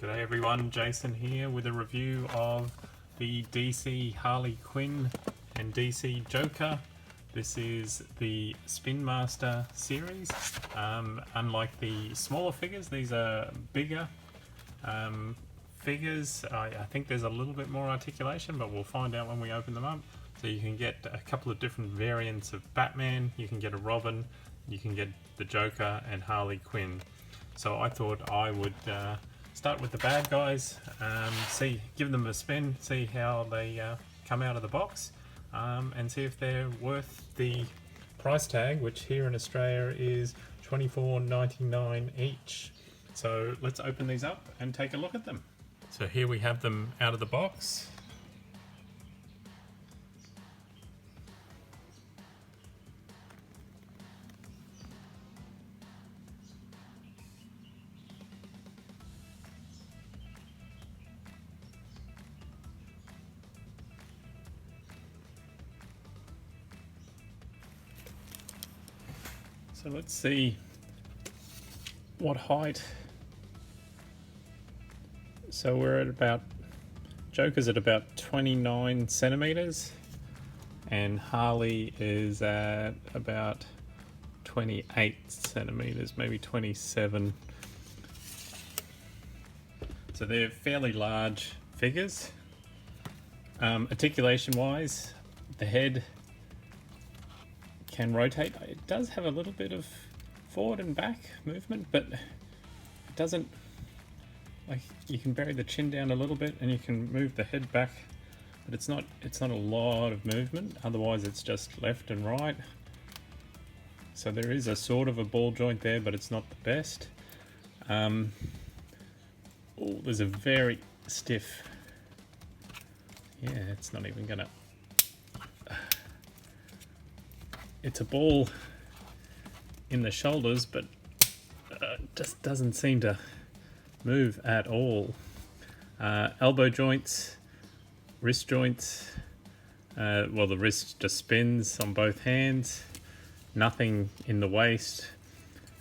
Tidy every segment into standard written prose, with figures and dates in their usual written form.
G'day everyone, Jason here with a review of the DC Harley Quinn and DC Joker. This is the Spin Master series. Unlike the smaller figures, these are bigger figures. I think there's a little bit more articulation, but we'll find out when we open them up. So you can get a couple of different variants of Batman, you can get a Robin, you can get the Joker and Harley Quinn. So I thought I would start with the bad guys, give them a spin, see how they come out of the box, and see if they're worth the price tag, which here in Australia is $24.99 each. So let's open these up and take a look at them. So here we have them out of the box. So let's see what height. So we're at about, Joker's at about 29 centimeters and Harley is at about 28 centimeters, maybe 27. So they're fairly large figures. Articulation wise, the head can rotate. It does have a little bit of forward and back movement, but it doesn't, like, you can bury the chin down a little bit and you can move the head back, but it's not a lot of movement. Otherwise it's just left and right. So there is a sort of a ball joint there, but it's not the best. Oh, there's a very stiff, yeah, it's not even gonna, it's a ball in the shoulders, but just doesn't seem to move at all. Elbow joints, wrist joints, well, the wrist just spins on both hands. Nothing in the waist.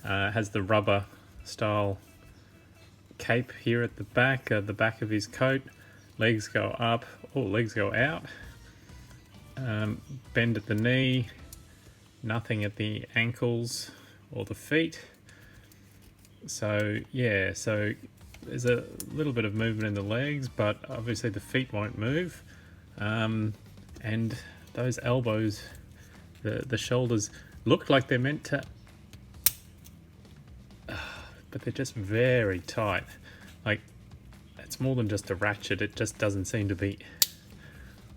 Has the rubber style cape here at the back of his coat. Legs go up, legs go out. Bend at the knee. Nothing at the ankles or the feet. So yeah, so there's a little bit of movement in the legs, but obviously the feet won't move. And those elbows, the shoulders look like they're meant to, but they're just very tight. Like, it's more than just a ratchet, it just doesn't seem to be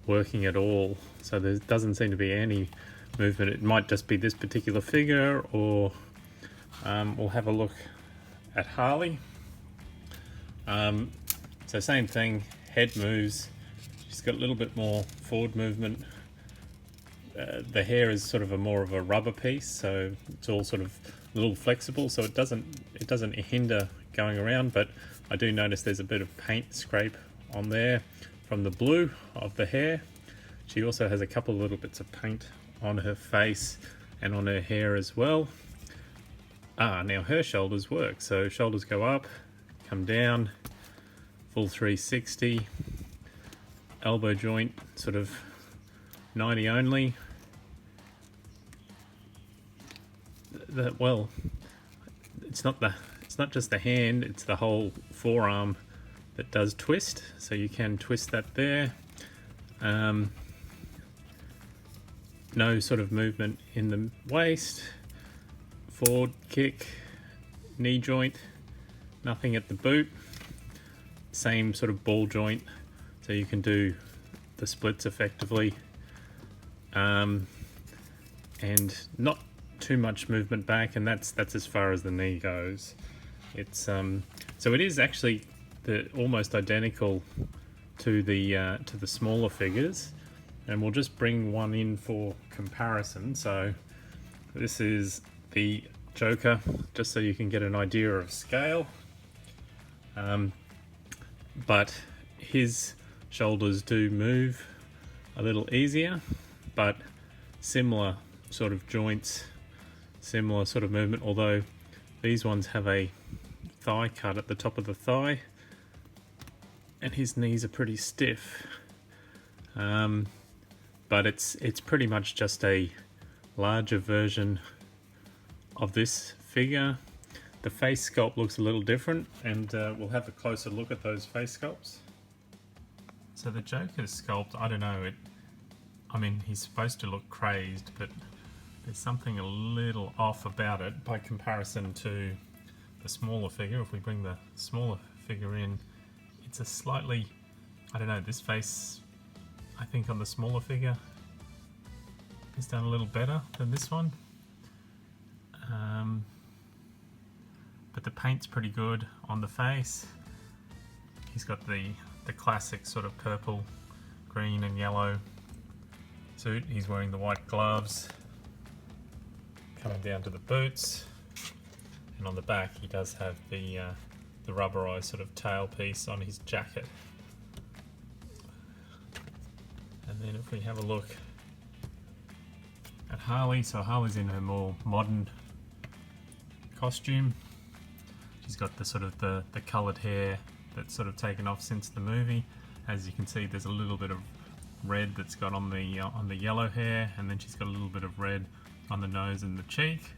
working at all. So there doesn't seem to be any movement. It might just be this particular figure, or we'll have a look at Harley. So same thing, head moves, she's got a little bit more forward movement. The hair is sort of more of a rubber piece, so it's all sort of a little flexible, so it doesn't hinder going around, but I do notice there's a bit of paint scrape on there from the blue of the hair. She also has a couple of little bits of paint on her face and on her hair as well. Now her shoulders work, so shoulders go up, come down, full 360, elbow joint sort of 90 only. Well, it's not just the hand, it's the whole forearm that does twist, so you can twist that there. No sort of movement in the waist, forward kick, knee joint, nothing at the boot, same sort of ball joint, so you can do the splits effectively, and not too much movement back, and that's as far as the knee goes. It's so it is actually almost identical to the smaller figures. And we'll just bring one in for comparison. So this is the Joker, just so you can get an idea of scale. But his shoulders do move a little easier, but similar sort of joints, similar sort of movement, although these ones have a thigh cut at the top of the thigh, and his knees are pretty stiff. But it's pretty much just a larger version of this figure. The face sculpt looks a little different, and we'll have a closer look at those face sculpts. So the Joker's sculpt, I don't know, I mean, he's supposed to look crazed, but there's something a little off about it by comparison to the smaller figure. If we bring the smaller figure in, it's a slightly, I don't know, this face, I think on the smaller figure is done a little better than this one. But the paint's pretty good on the face. He's got the classic sort of purple, green and yellow suit. He's wearing the white gloves, coming down to the boots, and on the back he does have the rubberized sort of tail piece on his jacket. And then if we have a look at Harley, so Harley's in her more modern costume. She's got the sort of the coloured hair that's sort of taken off since the movie. As you can see, there's a little bit of red that's got on the yellow hair, and then she's got a little bit of red on the nose and the cheek.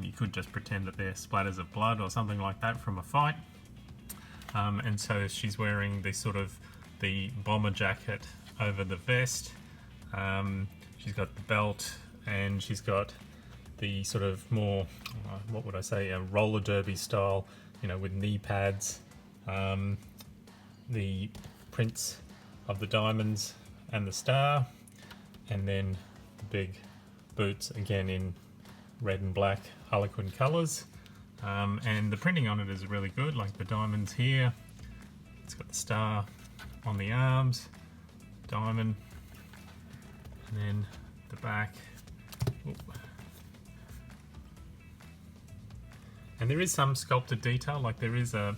You could just pretend that they're splatters of blood or something like that from a fight. And so she's wearing the sort of the bomber jacket over the vest. She's got the belt, and she's got the sort of more, what would I say, a roller derby style, you know, with knee pads, the prints of the diamonds and the star, and then the big boots again in red and black Harley Quinn colours. And the printing on it is really good, like the diamonds here. It's got the star on the arms, diamond, and then the back. Oop. And there is some sculpted detail, like there is a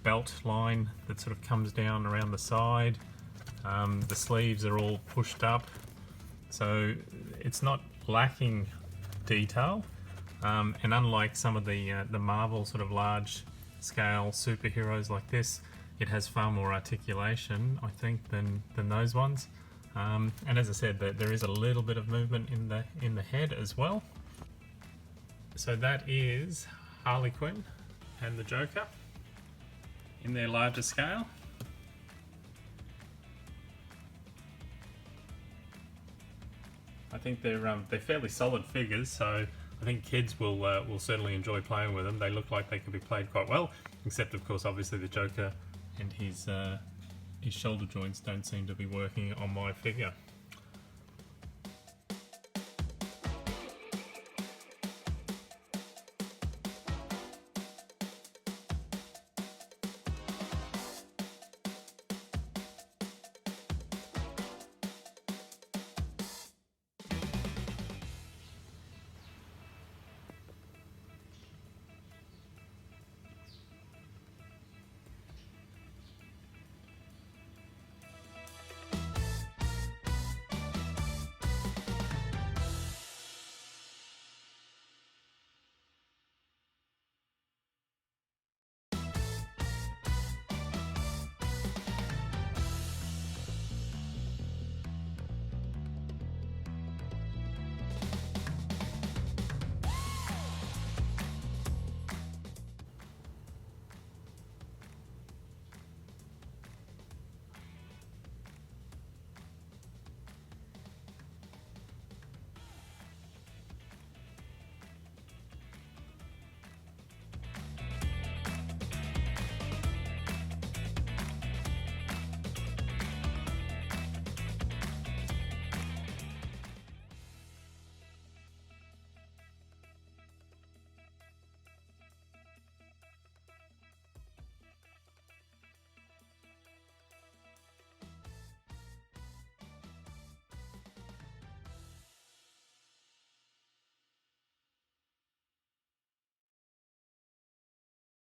belt line that sort of comes down around the side. The sleeves are all pushed up, so it's not lacking detail. And unlike some of the Marvel sort of large scale superheroes like this, it has far more articulation, I think, than those ones. And as I said, there is a little bit of movement in the head as well. So that is Harley Quinn and the Joker in their larger scale. I think they're fairly solid figures, so I think kids will certainly enjoy playing with them. They look like they can be played quite well, except of course obviously the Joker and his shoulder joints don't seem to be working on my figure.